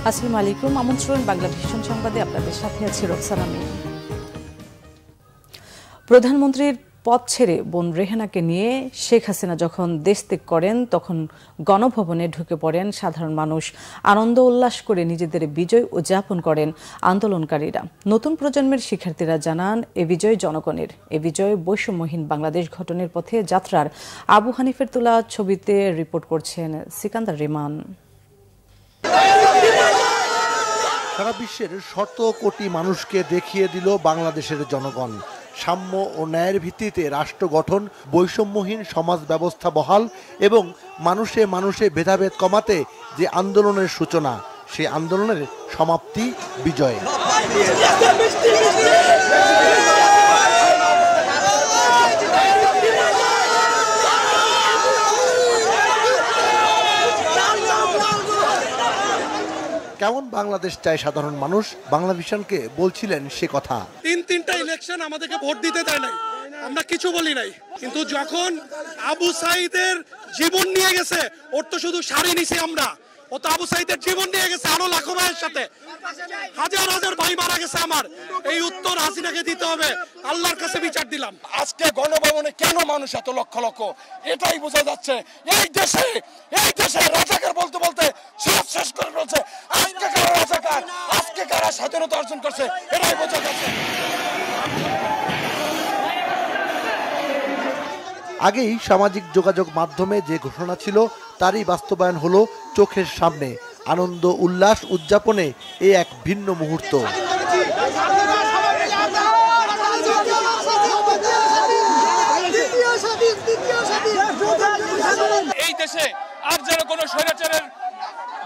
আসসালামু আলাইকুম, আমন্ত্রণ বাংলা ভিশন সংবাদে আপনাদের সাথে আছি রোকসানা মিম। প্রধানমন্ত্রীর পদ ছেড়ে বোন রেহানাকে নিয়ে শেখ হাসিনা যখন দেশ ত্যাগ করেন তখন গণভবনে ঢুকে পড়েন সাধারণ মানুষ। আনন্দ উল্লাস করে নিজেদের বিজয় উদযাপন করেন আন্দোলনকারীরা। নতুন প্রজন্মের শিক্ষার্থীরা জানান, এ বিজয় জনগণের। এ বিজয় বৈষম্যহীন বাংলাদেশ গঠনের পথে যাত্রার। আবু হানিফের তোলা ছবিতে রিপোর্ট করছেন সিকান্দার রিমান। সারা বিশ্বের শত কোটি মানুষকে দেখিয়ে দিল বাংলাদেশের জনগণ। সাম্য ও ন্যায়ের ভিত্তিতে রাষ্ট্র গঠন, বৈষম্যহীন সমাজ ব্যবস্থা বহাল এবং মানুষে মানুষে ভেদাভেদ কমাতে যে আন্দোলনের সূচনা, সেই আন্দোলনের সমাপ্তি বিজয়। কেমন বাংলাদেশ চায় সাধারণ মানুষ, বাংলা ভিশনকে বলছিলেন সে কথা। তিনটা ইলেকশন আমাদেরকে ভোট দিতে দেয় নাই, আমরা কিছু বলি নাই, কিন্তু যখন আবু সাইদের জীবন নিয়ে গেছে, ওর তো শুধু শাড়ি নিছি আমরা, ও তো আবু সাইদের জীবন নিয়ে গেছে আরো লাখো ভাইয়ের সাথে, হাজার হাজার ভাই মারা গেছে আমার। এই উত্তর হাসিনাকে দিতে হবে, আল্লাহর কাছে বিচার দিলাম। আজকে গণভবনে কেন মানুষ এত লক্ষ লক্ষ, এটাই বোঝা যাচ্ছে। এই দেশে রাজাকার বলতে বলতে সব শেষ করে ফেলছে। আজকে কারা রাজাকার, আজকে কারা স্বাধীনতা অর্জন করছে, এটাই বোঝা যাচ্ছে। আগেই সামাজিক যোগাযোগ মাধ্যমে যে ঘোষণা ছিল তারই বাস্তবায়ন হলো চোখের সামনে। আনন্দ উল্লাস উদযাপনে এ এক ভিন্ন মুহূর্ত। এই দেশে আর যেন কোনো স্বৈরাচারের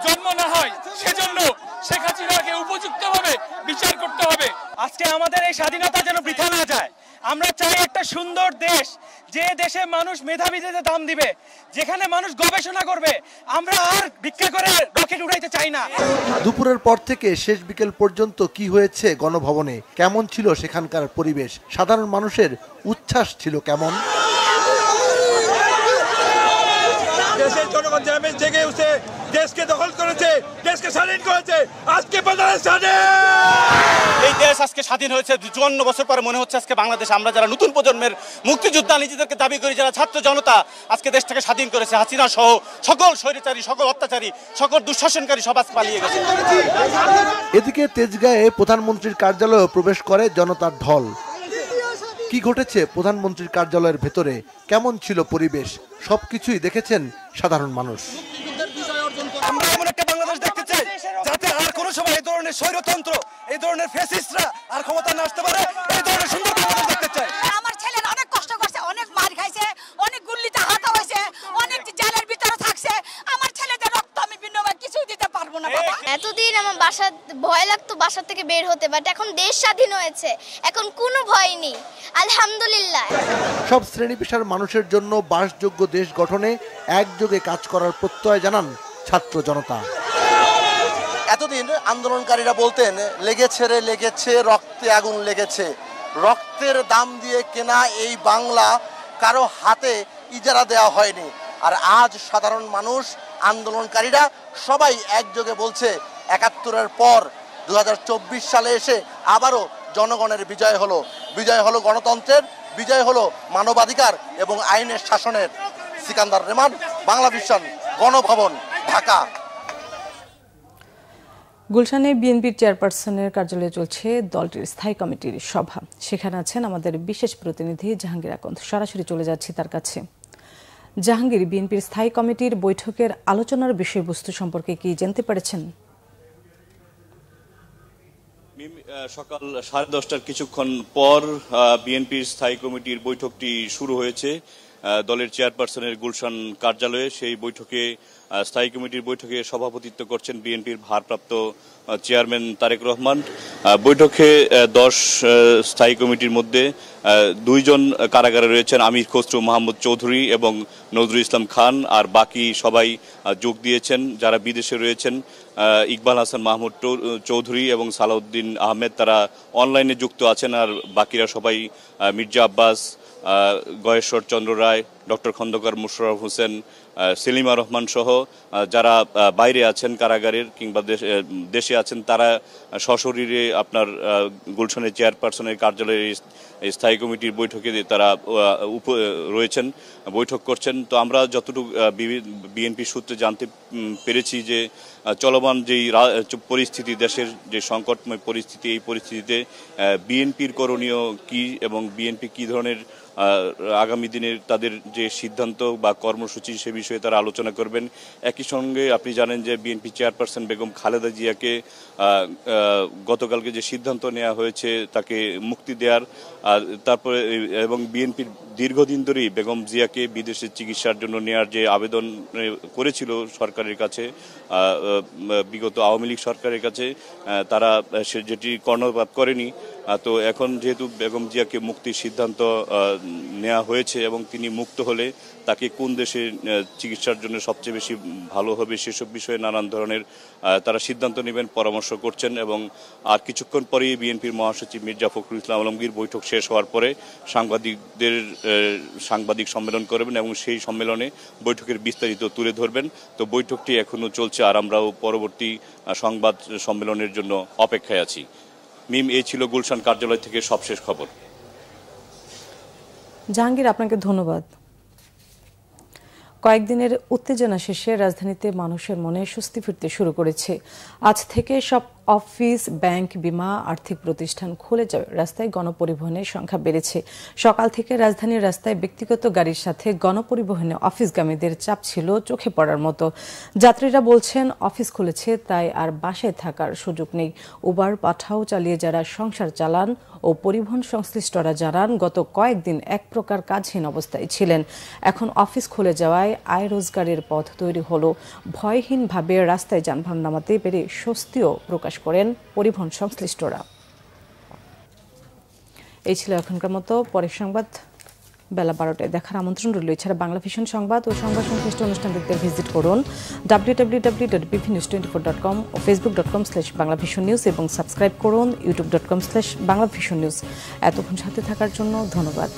জন্ম না হয়, সেজন্য শেখ হাসিনাকে উপযুক্তভাবে বিচার করতে হবে। আজকে আমাদের এই স্বাধীনতা যেন বৃথা না যায়। আমরা চাই একটা সুন্দর দেশ, যে দেশে মানুষ মেধাবীদের দাম দিবে, যেখানে মানুষ গবেষণা করবে। আমরা আর ভিক্ষা করে রকেট উড়াইতে চাই না। দুপুরের পর থেকে শেষ বিকেল পর্যন্ত কি হয়েছে গণভবনে, কেমন ছিল সেখানকার পরিবেশ, সাধারণ মানুষের উচ্ছ্বাস ছিল কেমন? দেশের জনগণ জেগে উঠে দেশকে দখল করেছে, দেশকে স্বাধীন করেছে। আজকে এই দেশ আজকে স্বাধীন হয়েছে 54 বছর পরে। মনে হচ্ছে আজকে বাংলাদেশ, আমরা যারা নতুন প্রজন্মের মুক্তিযোদ্ধা নিজেদেরকে দাবি করি, যারা ছাত্র জনতা আজকে দেশটাকে স্বাধীন করেছে। হাসিনা সহ সকল স্বৈরাচারী, সকল অত্যাচারী, সকল দুঃশাসনকারী সব আজ পালিয়ে গেছে। এদিকে তেজগাঁয়ে প্রধানমন্ত্রীর কার্যালয়ে প্রবেশ করে জনতার ঢল। কি ঘটেছে প্রধানমন্ত্রীর কার্যালয়ের ভেতরে, কেমন ছিল পরিবেশ, সবকিছুই দেখেছেন সাধারণ মানুষ। আমরা এমন একটা বাংলাদেশ দেখতে চাই যাতে আর কোনো সময় এই ধরনের স্বৈরতন্ত্র, এই ধরনের ফ্যাসিস্টরা আর ক্ষমতা না আসতে পারে। এই ধরনের সুন্দর বাংলাদেশ দেখতে চাই। আমার ছেলেরা অনেক কষ্ট করছে, অনেক মার খাইছে, অনেক গুল্লিতে হাতা হয়েছে, অনেক জেলের ভিতরে থাকছে। আমার ছেলেদের রক্ত আমি বিনিময়ে কিছু দিতে পারবো না বাবা। এতদিন আমার বাসা ভয় লাগতো বাসা থেকে বের হতে, বাট এখন দেশ স্বাধীন হয়েছে, এখন কোনো ভয় নেই, আলহামদুলিল্লাহ। সব শ্রেণী পেশার মানুষের জন্য বাসযোগ্য দেশ গঠনে একযোগে কাজ করার প্রত্যয় জানান ছাত্র জনতা। এতদিন আন্দোলনকারীরা বলতেন, লেগেছে রক্তে আগুন লেগেছে, রক্তের দাম দিয়ে কেনা এই বাংলা কারো হাতে ইজারা দেওয়া হয়নি। আর আজ সাধারণ মানুষ, আন্দোলনকারীরা সবাই একযোগে বলছে, ৭১-এর পর ২০২৪ সালে এসে আবারও জনগণের বিজয় হলো গণতন্ত্রের, বিজয় হলো মানবাধিকার এবং আইনের শাসনের। সিকান্দার রেমান, বাংলা ভিশন, গণভবন, ঢাকা। গুলশানে বিএনপির চেয়ারপারসনের কার্যালয়ে চলছে দলটির স্থায়ী কমিটির সভা। সেখানে আছেন আমাদের বিশেষ প্রতিনিধি জাহাঙ্গীর আকন্দ। সরাসরি চলে যাচ্ছি তার কাছে। জাহাঙ্গীর, বিএনপির স্থায়ী কমিটির বৈঠকের আলোচনার বিষয়বস্তু সম্পর্কে কি জানতে পেরেছেন? সকাল 10:30 কিছুক্ষণ পর বিএনপির স্থায়ী কমিটির বৈঠকটি শুরু হয়েছে দলের চেয়ারপারসনের গুলশান কার্যালয়ে। সেই বৈঠকে, স্থায়ী কমিটির বৈঠকে সভাপতিত্ব করছেন বিএনপির ভারপ্রাপ্ত চেয়ারম্যান তারেক রহমান। বৈঠকে 10 স্থায়ী কমিটির মধ্যে 2 জন কারাগারে রয়েছেন, আমির খসরু মাহমুদ চৌধুরী এবং নজরুল ইসলাম খান। আর বাকি সবাই যোগ দিয়েছেন যারা বিদেশে রয়েছেন। ইকবাল হাসান মাহমুদ চৌধুরী এবং সালাউদ্দিন আহমেদ তারা অনলাইনে যুক্ত আছেন। আর বাকিরা সবাই মির্জা আব্বাস, গয়েশ্বর চন্দ্র রায়, ডক্টর খন্দকার মুশাররফ হোসেন, সেলিমা রহমান সহ যারা বাইরে আছেন কারাগারের কিংবা দেশে আছেন, তারা সশরীরে আপনার গুলশানের চেয়ারপারসনের কার্যালয়ের স্থায়ী কমিটির বৈঠকে তারা রয়েছেন, বৈঠক করছেন। তো আমরা যতটুকু বিএনপি সূত্রে জানতে পেরেছি যে চলমান যেই পরিস্থিতি, দেশের যে সংকটময় পরিস্থিতি, এই পরিস্থিতিতে বিএনপির করণীয় কি এবং বিএনপি কি ধরনের আগামী দিনের তাদের যে সিদ্ধান্ত বা কর্মসূচি সে বিষয়ে তারা আলোচনা করবেন। একই সঙ্গে আপনি জানেন যে বিএনপি চেয়ারপারসন বেগম খালেদা জিয়াকে গতকালকে যে সিদ্ধান্ত নেওয়া হয়েছে তাকে মুক্তি দেওয়ার, তারপরে এবং বিএনপির দীর্ঘদিন ধরেই বেগম জিয়াকে বিদেশে চিকিৎসার জন্য নেওয়ার যে আবেদন করেছিল সরকারের কাছে, বিগত আওয়ামী লীগ সরকারের কাছে, তারা যেটি কর্ণপাত করেনি। তো এখন যেহেতু বেগম জিয়াকে মুক্তির সিদ্ধান্ত নেওয়া হয়েছে এবং তিনি মুক্ত হলে তাকে কোন দেশে চিকিৎসার জন্য সবচেয়ে বেশি ভালো হবে সেসব বিষয়ে নানান ধরনের তারা সিদ্ধান্ত নেবেন, পরামর্শ করছেন। এবং আর কিছুক্ষণ পরেই বিএনপির মহাসচিব মির্জা ফখরুল ইসলাম আলমগীর বৈঠক শেষ হওয়ার পরে সাংবাদিক সম্মেলন করবেন এবং সেই সম্মেলনে বৈঠকের বিস্তারিত তুলে ধরবেন। তো বৈঠকটি এখনো চলছে আর আমরাও পরবর্তী সংবাদ সম্মেলনের জন্য অপেক্ষায় আছি। মিম, এই ছিল গুলশান কার্যালয় থেকে সবশেষ খবর। জাহাঙ্গীর, আপনাকে ধন্যবাদ। কয়েকদিনের উত্তেজনা শেষে রাজধানীতে মানুষের মনে স্বস্তি ফিরতে শুরু করেছে। আজ থেকে সব অফিস, ব্যাংক, বিমা, আর্থিক প্রতিষ্ঠান খুলে যাবে। রাস্তায় গণপরিবহনের সংখ্যা বেড়েছে। সকাল থেকে রাজধানীর রাস্তায় ব্যক্তিগত গাড়ির সাথে গণপরিবহনে অফিসগামীদের চাপ ছিল চোখে পড়ার মতো। যাত্রীরা বলছেন অফিস খুলেছে তাই আর বাসায় থাকার সুযোগ নেই। উবার, পাঠাও চালিয়ে যারা সংসার চালান ও পরিবহন সংশ্লিষ্টরা জানান গত কয়েকদিন এক প্রকার কাজহীন অবস্থায় ছিলেন। এখন অফিস খুলে যাওয়ায় আয় রোজগারের পথ তৈরি হলো। ভয়হীনভাবে রাস্তায় যানবাহন নামাতে পেরে স্বস্তিও প্রকাশ করেন পরিবহন সংশ্লিষ্টরা। এই ছিল এখনকার মতো। পরের সংবাদ বেলা 12টায় দেখার আমন্ত্রণ রইল। এছাড়া বাংলা ভিশন সংবাদ ও সংবাদ সংশ্লিষ্ট অনুষ্ঠান দেখতে ভিজিট করুন www.bvnews24.com ও facebook.com/banglavisionnews এবং সাবস্ক্রাইব করুন youtube.com/banglavisionnews। এতক্ষণ সাথে থাকার জন্য ধন্যবাদ।